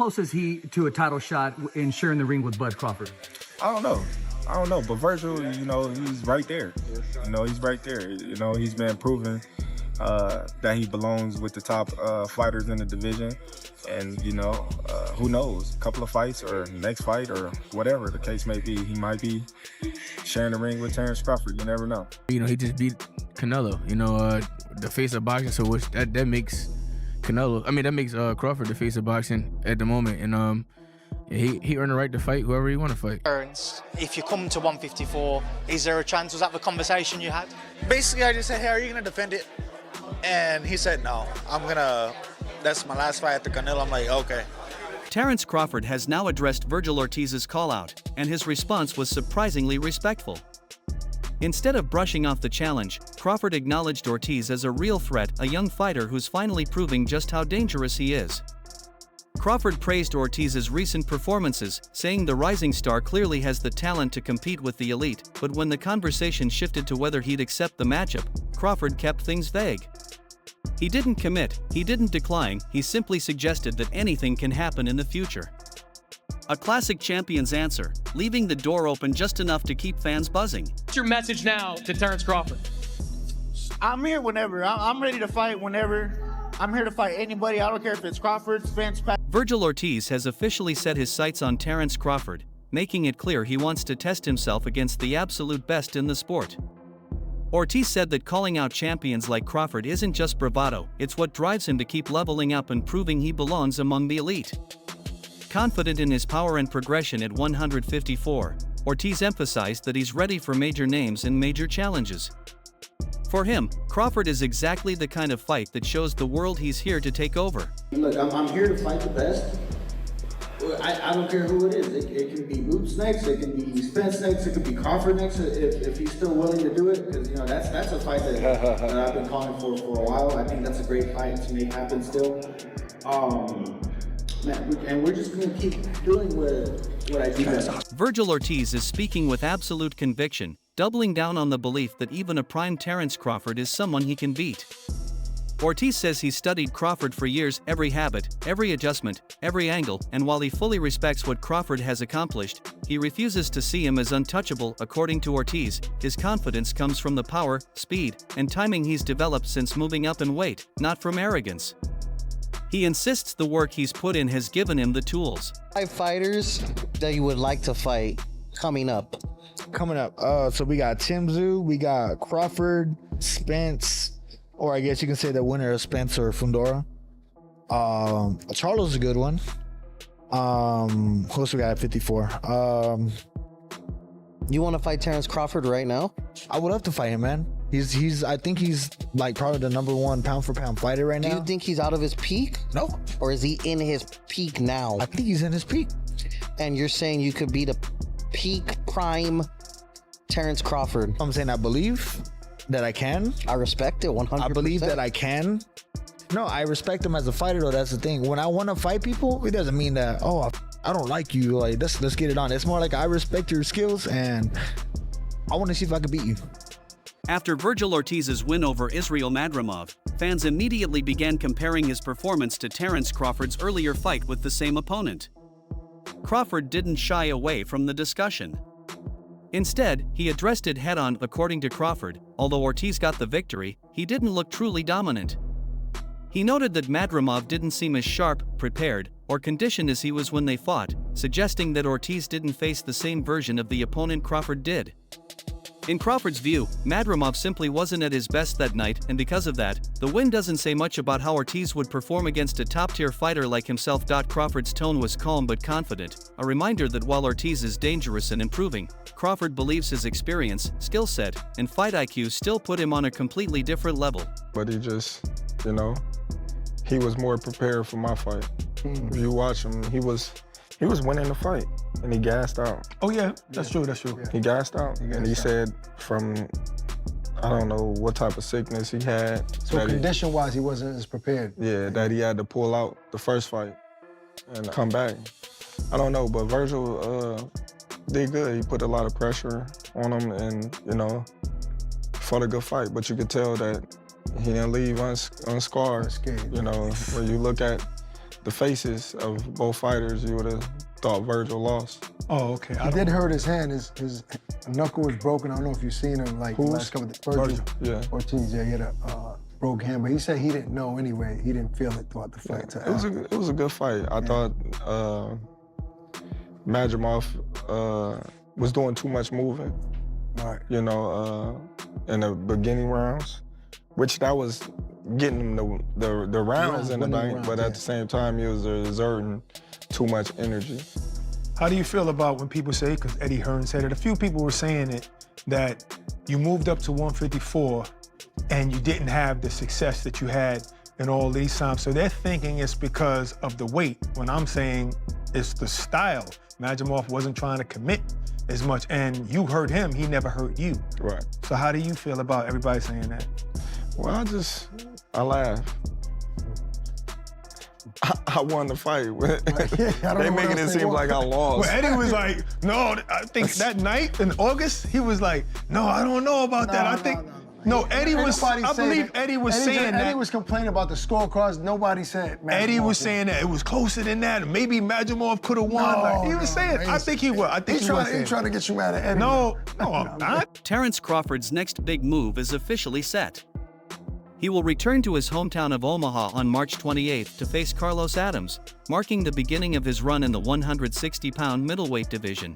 close is he to a title shot in sharing the ring with Bud Crawford? I don't know. But Vergil, you know, he's right there. You know, he's right there. You know, he's been proven that he belongs with the top fighters in the division. And, you know, who knows? A couple of fights or next fight or whatever the case may be, he might be sharing the ring with Terence Crawford. You never know. You know, he just beat Canelo, you know, the face of boxing. So that makes Canelo, that makes Crawford the face of boxing at the moment. And he earned the right to fight whoever he want to fight. Terence, if you come to 154, is there a chance? Was that the conversation you had? Basically, I just said, hey, are you going to defend it? And he said, no, that's my last fight at the Canelo. I'm like, okay. Terence Crawford has now addressed Vergil Ortiz's call-out, and his response was surprisingly respectful. Instead of brushing off the challenge, Crawford acknowledged Ortiz as a real threat, a young fighter who's finally proving just how dangerous he is. Crawford praised Ortiz's recent performances, saying the rising star clearly has the talent to compete with the elite, but when the conversation shifted to whether he'd accept the matchup, Crawford kept things vague. He didn't commit, he didn't decline, he simply suggested that anything can happen in the future. A classic champion's answer, leaving the door open just enough to keep fans buzzing. What's your message now to Terence Crawford? I'm here whenever. I'm ready to fight whenever. I'm here to fight anybody. I don't care if it's Crawford, Spence, Pat. Vergil Ortiz has officially set his sights on Terence Crawford, making it clear he wants to test himself against the absolute best in the sport. Ortiz said that calling out champions like Crawford isn't just bravado, it's what drives him to keep leveling up and proving he belongs among the elite. Confident in his power and progression at 154, Ortiz emphasized that he's ready for major names and major challenges. For him, Crawford is exactly the kind of fight that shows the world he's here to take over. Look, I'm here to fight the best. I don't care who it is. It can be Boots next, it can be Spence next, it could be Crawford next, if he's still willing to do it. Because, you know, that's a fight that I've been calling for a while. I think that's a great fight to make happen still. And we're just going to keep doing what I do best. Vergil Ortiz is speaking with absolute conviction, doubling down on the belief that even a prime Terence Crawford is someone he can beat. Ortiz says he's studied Crawford for years, every habit, every adjustment, every angle, and while he fully respects what Crawford has accomplished, he refuses to see him as untouchable. According to Ortiz, his confidence comes from the power, speed, and timing he's developed since moving up in weight, not from arrogance. He insists the work he's put in has given him the tools. 5 fighters that you would like to fight coming up. So we got Tim Tszyu, we got Crawford, Spence, or I guess you can say the winner of Spence or Fundora. Charlo's a good one. Who else we got at 54? You want to fight Terence Crawford right now? I would love to fight him, man. I think he's like probably the #1 pound for pound fighter right now. Do you think he's out of his peak? No. Or is he in his peak now? I think he's in his peak. And you're saying you could beat a peak prime Terence Crawford? I'm saying I believe that I can. I respect it 100%. I believe that I can. No, I respect him as a fighter though. That's the thing. When I want to fight people, it doesn't mean that, I don't like you. Like, let's get it on. It's more like I respect your skills and I want to see if I can beat you. After Vergil Ortiz's win over Israil Madrimov, fans immediately began comparing his performance to Terence Crawford's earlier fight with the same opponent. Crawford didn't shy away from the discussion. Instead, he addressed it head-on. According to Crawford, although Ortiz got the victory, he didn't look truly dominant. He noted that Madrimov didn't seem as sharp, prepared, or conditioned as he was when they fought, suggesting that Ortiz didn't face the same version of the opponent Crawford did. In Crawford's view, Madrimov simply wasn't at his best that night, and because of that, the win doesn't say much about how Ortiz would perform against a top-tier fighter like himself. Crawford's tone was calm but confident, a reminder that while Ortiz is dangerous and improving, Crawford believes his experience, skill set, and fight IQ still put him on a completely different level. But he just, he was more prepared for my fight. If you watch him, he was winning the fight, and he gassed out. Oh yeah, that's true. He gassed out, and he said from, I don't know what type of sickness he had. So condition-wise, he wasn't as prepared. Yeah, that he had to pull out the first fight and come back. I don't know, but Vergil did good. He put a lot of pressure on him and, fought a good fight, but you could tell that he didn't leave unscarred. When you look at the faces of both fighters, you would have thought Vergil lost. Oh, okay. I did hurt his hand. His knuckle was broken. I don't know if you've seen him like the last couple of Vergil. Yeah. Ortiz, yeah, he had a broke hand, but he said he didn't know anyway. He didn't feel it throughout the fight. It was a good fight. I thought Madrimov was doing too much moving. Right. You know, in the beginning rounds, which that was getting him the rounds in the bank, but at the same time, he was exerting too much energy. How do you feel about when people say, because Eddie Hearn said it, a few people were saying it, that you moved up to 154 and you didn't have the success that you had in all these times. So they're thinking it's because of the weight, when I'm saying it's the style. Madrimov wasn't trying to commit as much, and you hurt him, he never hurt you. Right. So how do you feel about everybody saying that? Well, I laugh. I won the fight. They making it seem like I lost. Well, Eddie was like, no, I think that night in August, he was like, no, I don't know about that. I think, no, Eddie was, I believe Eddie was saying that. Eddie was complaining about the scorecards. Nobody said Madrimov. Eddie was saying that it was closer than that. Maybe Madrimov could have won. He was saying, I think he was. I think he was saying. He's trying to get you mad at Eddie. No, I'm not. Terence Crawford's next big move is officially set. He will return to his hometown of Omaha on March 28th to face Carlos Adams, marking the beginning of his run in the 160-pound middleweight division.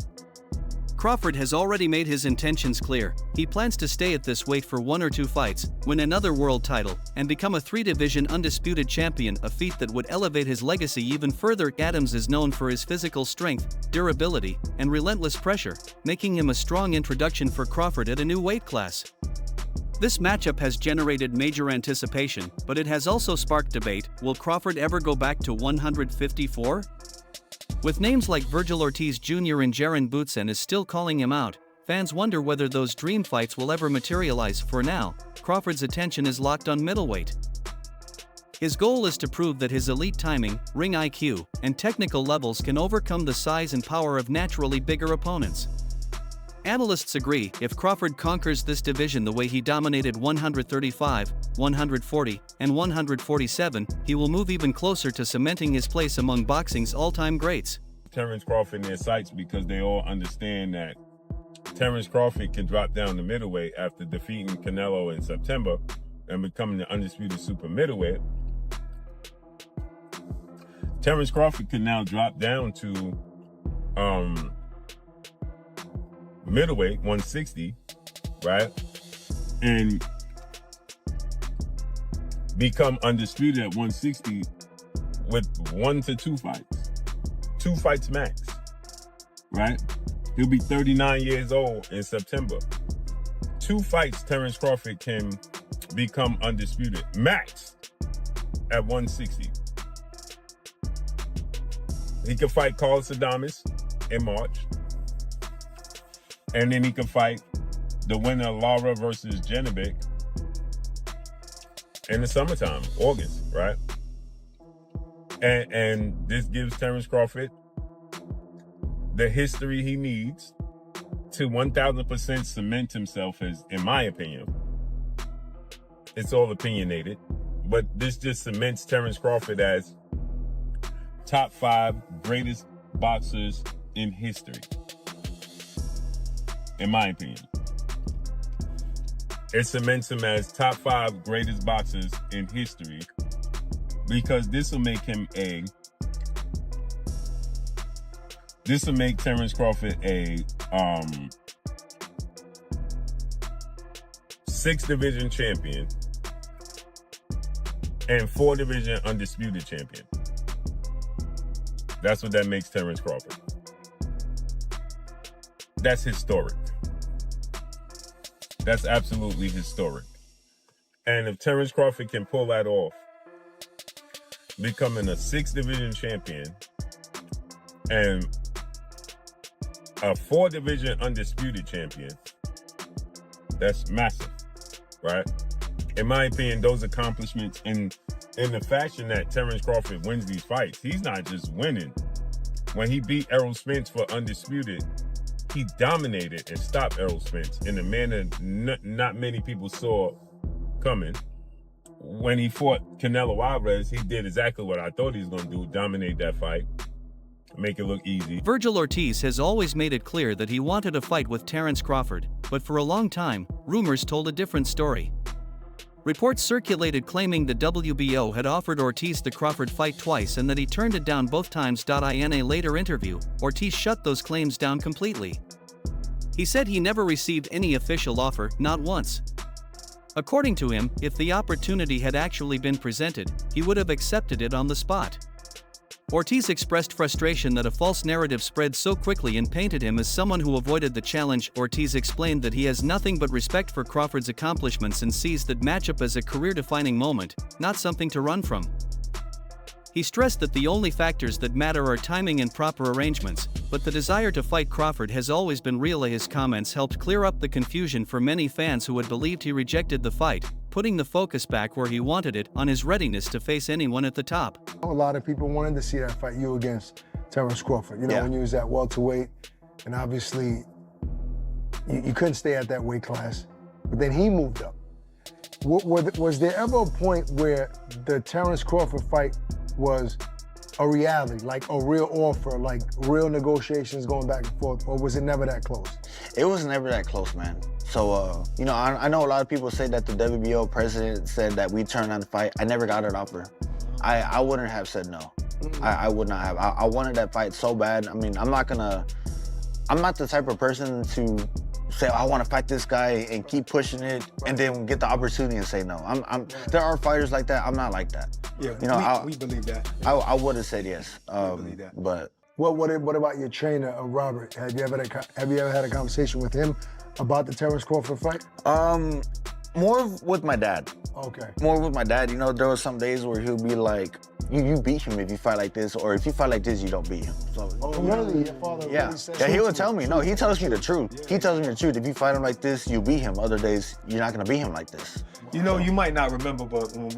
Crawford has already made his intentions clear. He plans to stay at this weight for 1 or 2 fights, win another world title, and become a 3-division undisputed champion, a feat that would elevate his legacy even further. Adams is known for his physical strength, durability, and relentless pressure, making him a strong introduction for Crawford at a new weight class. This matchup has generated major anticipation, but it has also sparked debate. Will Crawford ever go back to 154? With names like Vergil Ortiz Jr. and Jaron Bootsen is still calling him out, fans wonder whether those dream fights will ever materialize. For now, Crawford's attention is locked on middleweight. His goal is to prove that his elite timing, ring IQ, and technical levels can overcome the size and power of naturally bigger opponents. Analysts agree, if Crawford conquers this division the way he dominated 135, 140, and 147, he will move even closer to cementing his place among boxing's all-time greats. Terence Crawford in their sights because they all understand that Terence Crawford can drop down to middleweight after defeating Canelo in September and becoming the undisputed super middleweight. Terence Crawford can now drop down to middleweight, 160, right? And become undisputed at 160 with 1 to 2 fights. 2 fights max, right? He'll be 39 years old in September. 2 fights, Terence Crawford can become undisputed, max at 160. He can fight Carlos Adames in March. And then he can fight the winner of Lara versus Janibek in the summertime, August, right? And this gives Terence Crawford the history he needs to 1,000% cement himself as, in my opinion, it's all opinionated, but this just cements Terence Crawford as top 5 greatest boxers in history. In my opinion. It cements him as top 5 greatest boxers in history because this will make Terence Crawford a 6-division champion and 4-division undisputed champion. That's what that makes Terence Crawford. That's historic. That's absolutely historic. And if Terence Crawford can pull that off, becoming a 6-division champion and a 4-division undisputed champion, that's massive, right? In my opinion, those accomplishments in the fashion that Terence Crawford wins these fights, he's not just winning. When he beat Errol Spence for undisputed, he dominated and stopped Errol Spence in a manner not many people saw coming. when he fought Canelo Alvarez, he did exactly what I thought he was going to do, dominate that fight, make it look easy. Vergil Ortiz has always made it clear that he wanted a fight with Terence Crawford, but for a long time, rumors told a different story. Reports circulated claiming the WBO had offered Ortiz the Crawford fight twice and that he turned it down both times. In a later interview, Ortiz shut those claims down completely. He said he never received any official offer, not once. According to him, if the opportunity had actually been presented, he would have accepted it on the spot. Ortiz expressed frustration that a false narrative spread so quickly and painted him as someone who avoided the challenge. Ortiz explained that he has nothing but respect for Crawford's accomplishments and sees that matchup as a career-defining moment, not something to run from. He stressed that the only factors that matter are timing and proper arrangements, but the desire to fight Crawford has always been real. His comments helped clear up the confusion for many fans who had believed he rejected the fight, putting the focus back where he wanted it, on his readiness to face anyone at the top. A lot of people wanted to see that fight, you against Terence Crawford. You know, when you was at welterweight, and obviously you couldn't stay at that weight class, but then he moved up. Was there ever a point where the Terence Crawford fight was a reality, like a real offer, like real negotiations going back and forth, or was it never that close? It was never that close, man. So, you know, I know a lot of people say that the WBO president said that we turned down the fight. I never got an offer. I wouldn't have said no. I would not have. I wanted that fight so bad. I mean, I'm not the type of person to say, I want to fight this guy and keep pushing it and then get the opportunity and say no. There are fighters like that. I'm not like that. Yeah, you know, we believe that. I would have said yes. Believe that. But what about your trainer, Robert? Have you ever had a conversation with him about the Terence Crawford fight? More with my dad. Okay. More with my dad. You know, there were some days where he'll be like, you beat him if you fight like this, or if you fight like this, you don't beat him. So, really? Your father really said he would tell me. No, he tells me the truth. Yeah. He tells me the truth. If you fight him like this, you beat him. Other days, you're not gonna beat him like this. You know, you might not remember, but when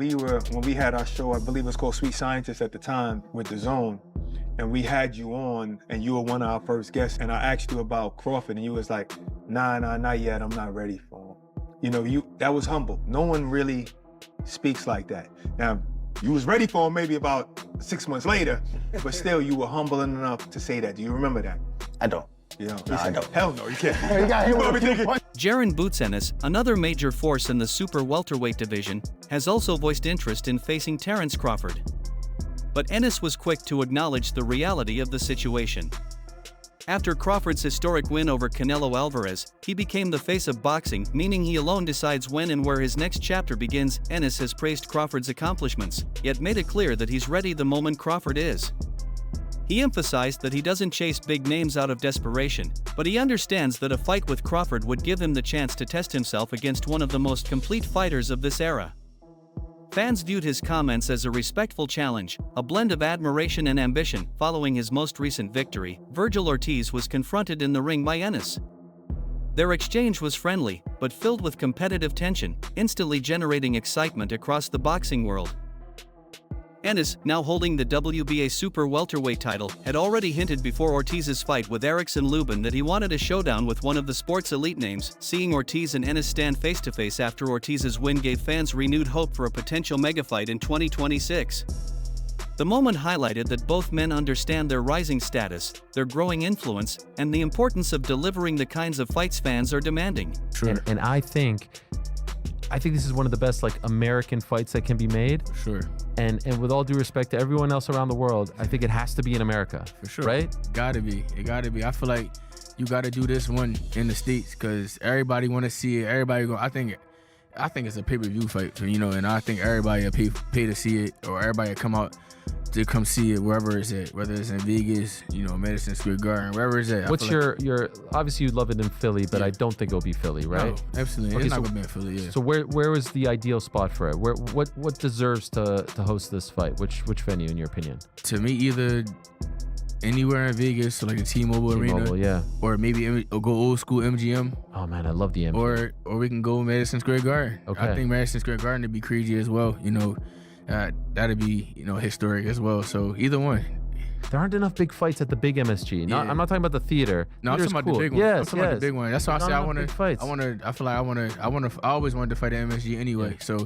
we had our show, I believe it was called Sweet Scientist at the time with The Zone, and we had you on, and you were one of our first guests, and I asked you about Crawford, and you was like, nah, not yet, I'm not ready for him. You know, that was humble. No one really speaks like that. Now, you was ready for him maybe about 6 months later, but still you were humble enough to say that. Do you remember that? I don't. You know, no, I don't. Hell no, you can't. Jaron Boots Ennis, another major force in the super welterweight division, has also voiced interest in facing Terence Crawford. But Ennis was quick to acknowledge the reality of the situation. After Crawford's historic win over Canelo Alvarez, he became the face of boxing, meaning he alone decides when and where his next chapter begins. Ennis has praised Crawford's accomplishments, yet made it clear that he's ready the moment Crawford is. He emphasized that he doesn't chase big names out of desperation, but he understands that a fight with Crawford would give him the chance to test himself against one of the most complete fighters of this era. Fans viewed his comments as a respectful challenge, a blend of admiration and ambition. Following his most recent victory, Vergil Ortiz was confronted in the ring by Ennis. Their exchange was friendly, but filled with competitive tension, instantly generating excitement across the boxing world. Ennis, now holding the WBA super welterweight title, had already hinted before Ortiz's fight with Erickson Lubin that he wanted a showdown with one of the sport's elite names. Seeing Ortiz and Ennis stand face-to-face after Ortiz's win gave fans renewed hope for a potential megafight in 2026. The moment highlighted that both men understand their rising status, their growing influence, and the importance of delivering the kinds of fights fans are demanding. Sure. And I think this is one of the best American fights that can be made. Sure. And with all due respect to everyone else around the world, I think it has to be in America. For sure. Right? It gotta be. I feel like you gotta do this one in the States because everybody wanna see it. Everybody go. I think it's a pay-per-view fight, you know, and I think everybody will pay to see it, or everybody will come out to come see it wherever it's at, whether it's in Vegas, you know, Madison Square Garden, wherever it's at. What's your obviously you'd love it in Philly, but I don't think it'll be Philly, right? No, absolutely. Okay, it's not gonna be in Philly, yeah. So where is the ideal spot for it? What deserves to host this fight? Which venue in your opinion? To me, either anywhere in Vegas, so like a T-Mobile Arena, yeah, or maybe go old school MGM. Oh man, I love the MGM. Or we can go Madison Square Garden. Okay. I think Madison Square Garden would be crazy as well. You know, that'd be historic as well. So either one. There aren't enough big fights at the big MSG. I'm not talking about the theater. No, I'm Theater's talking about cool. the big one. Yes, I'm talking about the big one. That's why I Not say I enough want big fights. I always wanted to fight at MSG anyway. So,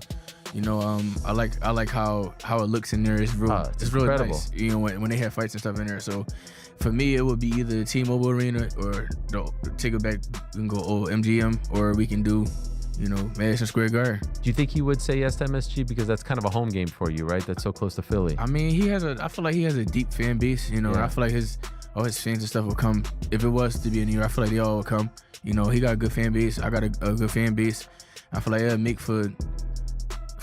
you know, I like how it looks in there. It's real. It's real incredible. nice. You know, when they have fights and stuff in there. So, for me, it would be either the T-Mobile Arena or take it back and go MGM, or we can do, you know, Madison Square Garden. Do you think he would say yes to MSG because that's kind of a home game for you, right? That's so close to Philly. I mean, I feel like he has a deep fan base, you know, and I feel like all his fans and stuff will come. If it was to be in New York, I feel like they all will come. You know, he got a good fan base. I got a good fan base. I feel like it'll make for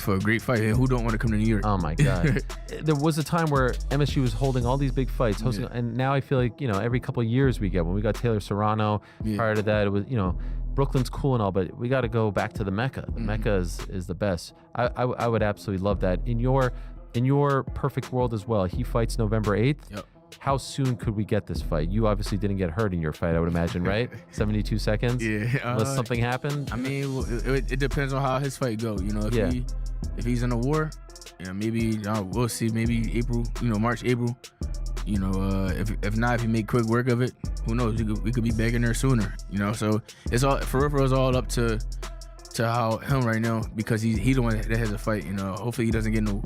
a great fight. And who don't want to come to New York? Oh my God. There was a time where MSG was holding all these big fights, hosting, and now I feel like, you know, every couple of years we get, when we got Taylor Serrano, prior to that, it was, you know, Brooklyn's cool and all, but we got to go back to the Mecca. The Mecca is the best. I would absolutely love that. In your perfect world as well, he fights November 8th. Yep. How soon could we get this fight? You obviously didn't get hurt in your fight, I would imagine, right? 72 seconds? Yeah. Unless something happened? I mean, it depends on how his fight go. You know, if he's in a war, yeah, maybe we'll see. Maybe April, you know, March, April. You know, if not, if he make quick work of it, who knows? We could be back in there sooner. You know, so it's all for real. It's all up to how him right now, because he the one that has a fight. You know, hopefully he doesn't get no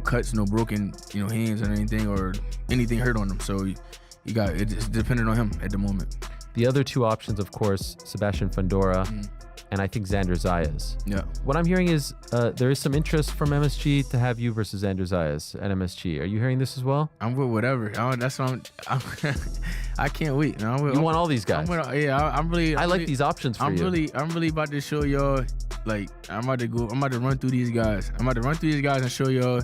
cuts, no broken, you know, hands or anything, or anything hurt on him. So it's dependent on him at the moment. The other two options, of course, Sebastian Fundora, and I think Xander Zayas. Yeah. What I'm hearing is there is some interest from MSG to have you versus Xander Zayas at MSG. Are you hearing this as well? I'm with whatever. That's what I can't wait. You want all these guys? I like these options for you. I'm really about to show y'all. Like, I'm about to run through these guys. I'm about to run through these guys and show y'all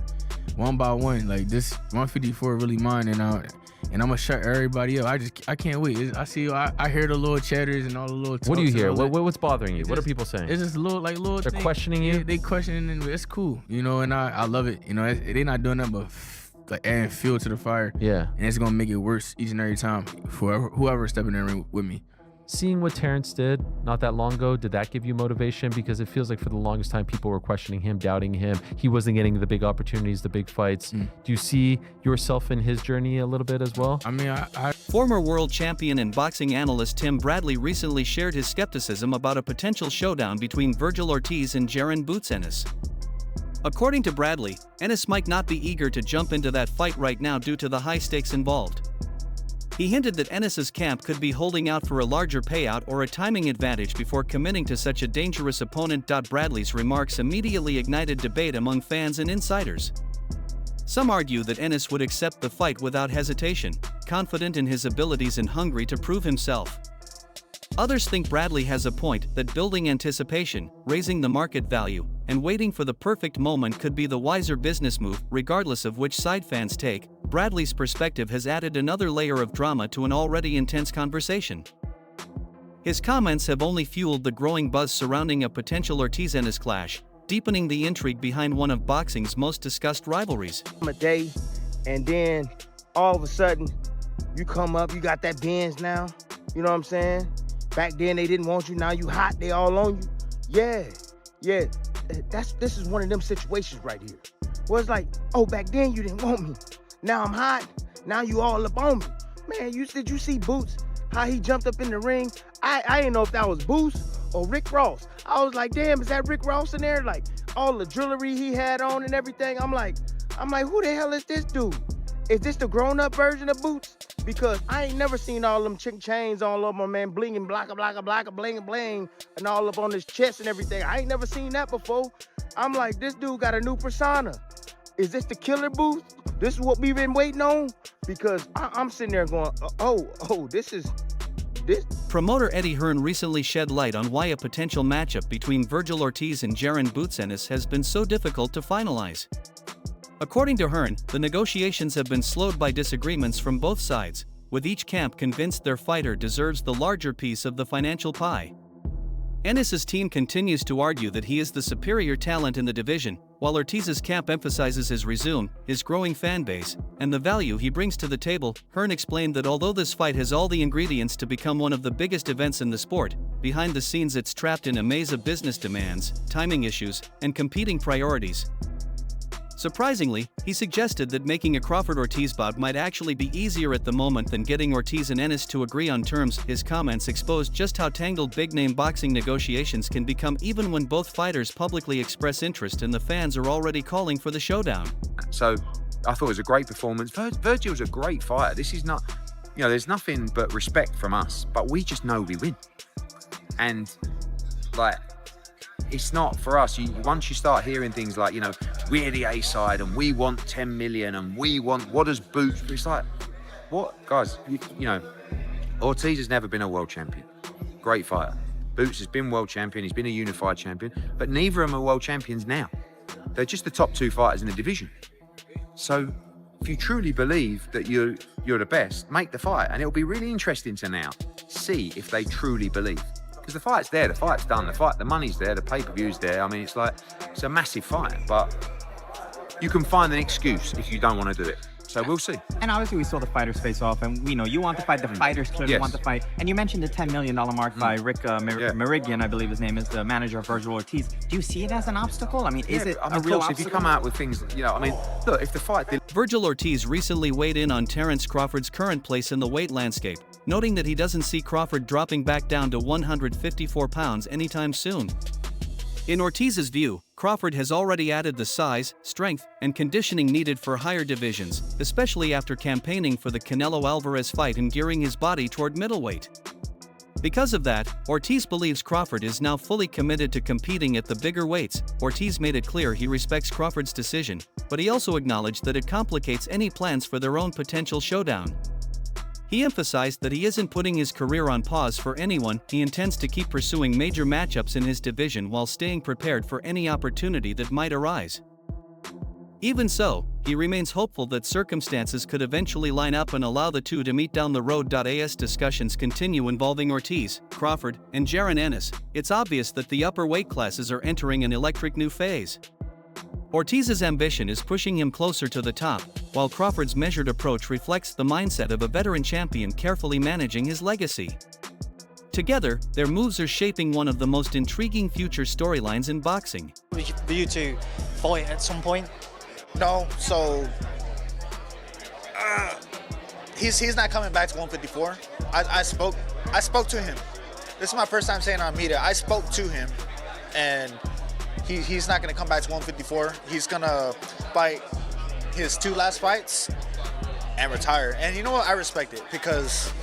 one by one. Like, this 154 really mine, and I'm gonna shut everybody up. I can't wait. I hear the little chatters and all the little talks. What do you hear? What's bothering you? What are people saying? It's just little They're things. questioning you? They questioning, and it's cool, you know, and I love it. You know, they're not doing nothing but like adding fuel to the fire. Yeah. And it's gonna make it worse each and every time for whoever stepping in the ring with me. Seeing what Terence did not that long ago, did that give you motivation? Because it feels like for the longest time, people were questioning him, doubting him. He wasn't getting the big opportunities, the big fights. Do you see yourself in his journey a little bit as well? I mean, Former world champion and boxing analyst Tim Bradley recently shared his skepticism about a potential showdown between Vergil Ortiz and Jaron Boots Ennis. According to Bradley, Ennis might not be eager to jump into that fight right now due to the high stakes involved. He hinted that Ennis's camp could be holding out for a larger payout or a timing advantage before committing to such a dangerous opponent. Bradley's remarks immediately ignited debate among fans and insiders. Some argue that Ennis would accept the fight without hesitation, confident in his abilities and hungry to prove himself. Others think Bradley has a point that building anticipation, raising the market value, and waiting for the perfect moment could be the wiser business move, regardless of which side fans take. Bradley's perspective has added another layer of drama to an already intense conversation. His comments have only fueled the growing buzz surrounding a potential Ortiz-Ennis clash, deepening the intrigue behind one of boxing's most discussed rivalries. A day, and then all of a sudden, you come up, you got that Benz now, you know what I'm saying? Back then they didn't want you, now you hot, they all on you. Yeah, this is one of them situations right here. Well, it's like, oh, back then you didn't want me. Now I'm hot, now you all up on me. Man, did you see Boots, how he jumped up in the ring? I didn't know if that was Boots or Rick Ross. I was like, damn, is that Rick Ross in there? Like, all the jewelry he had on and everything. I'm like, who the hell is this dude? Is this the grown-up version of Boots? Because I ain't never seen all them chick chains all over my man, blinging, blacka, bling, and all up on his chest and everything. I ain't never seen that before. I'm like, this dude got a new persona. Is this the killer Boots? This is what we've been waiting on? Because I'm sitting there going, this. Promoter Eddie Hearn recently shed light on why a potential matchup between Vergil Ortiz and Jaron Boots Ennis has been so difficult to finalize. According to Hearn, the negotiations have been slowed by disagreements from both sides, with each camp convinced their fighter deserves the larger piece of the financial pie. Ennis's team continues to argue that he is the superior talent in the division, while Ortiz's camp emphasizes his resume, his growing fan base, and the value he brings to the table. Hearn explained that although this fight has all the ingredients to become one of the biggest events in the sport, behind the scenes it's trapped in a maze of business demands, timing issues, and competing priorities. Surprisingly, he suggested that making a Crawford-Ortiz bout might actually be easier at the moment than getting Ortiz and Ennis to agree on terms. His comments exposed just how tangled big-name boxing negotiations can become even when both fighters publicly express interest and the fans are already calling for the showdown. So I thought it was a great performance. Vergil's a great fighter. This is not, there's nothing but respect from us, but we just know we win. And like, it's not for us. Once you start hearing things like, we're the A side and we want 10 million and we want, what does Boots? It's like, what? Guys, Ortiz has never been a world champion. Great fighter. Boots has been world champion. He's been a unified champion, but neither of them are world champions now. They're just the top two fighters in the division. So if you truly believe that you're the best, make the fight. And it'll be really interesting to now see if they truly believe. Because the fight's there, the fight's done, the money's there, the pay-per-view's there. I mean, it's a massive fight, but you can find an excuse if you don't want to do it. So we'll see. And obviously we saw the fighters face off, and we know you want the fight, the fighters clearly want the fight. And you mentioned the $10 million mark by Rick Merigian, I believe his name is, the manager of Vergil Ortiz. Do you see it as an obstacle? I mean, is it a real obstacle? If you come out with things, look, if the fight... Vergil Ortiz recently weighed in on Terence Crawford's current place in the weight landscape, noting that he doesn't see Crawford dropping back down to 154 pounds anytime soon. In Ortiz's view, Crawford has already added the size, strength, and conditioning needed for higher divisions, especially after campaigning for the Canelo Alvarez fight and gearing his body toward middleweight. Because of that, Ortiz believes Crawford is now fully committed to competing at the bigger weights. Ortiz made it clear he respects Crawford's decision, but he also acknowledged that it complicates any plans for their own potential showdown. He emphasized that he isn't putting his career on pause for anyone. He intends to keep pursuing major matchups in his division while staying prepared for any opportunity that might arise. Even so, he remains hopeful that circumstances could eventually line up and allow the two to meet down the road. As discussions continue involving Ortiz, Crawford, and Jaron Ennis, it's obvious that the upper weight classes are entering an electric new phase. Ortiz's ambition is pushing him closer to the top, while Crawford's measured approach reflects the mindset of a veteran champion carefully managing his legacy. Together, their moves are shaping one of the most intriguing future storylines in boxing. For you to fight at some point? No, so he's not coming back to 154. I spoke to him. This is my first time saying it on media. I spoke to him, and he's not gonna come back to 154. He's gonna fight his two last fights and retire. And you know what? I respect it because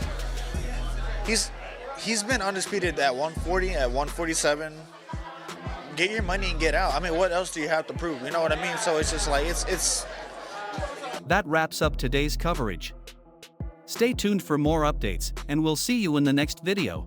he's been undisputed at 140, at 147. Get your money and get out. I mean, what else do you have to prove? You know what I mean? So it's just like, it's... That wraps up today's coverage. Stay tuned for more updates, and we'll see you in the next video.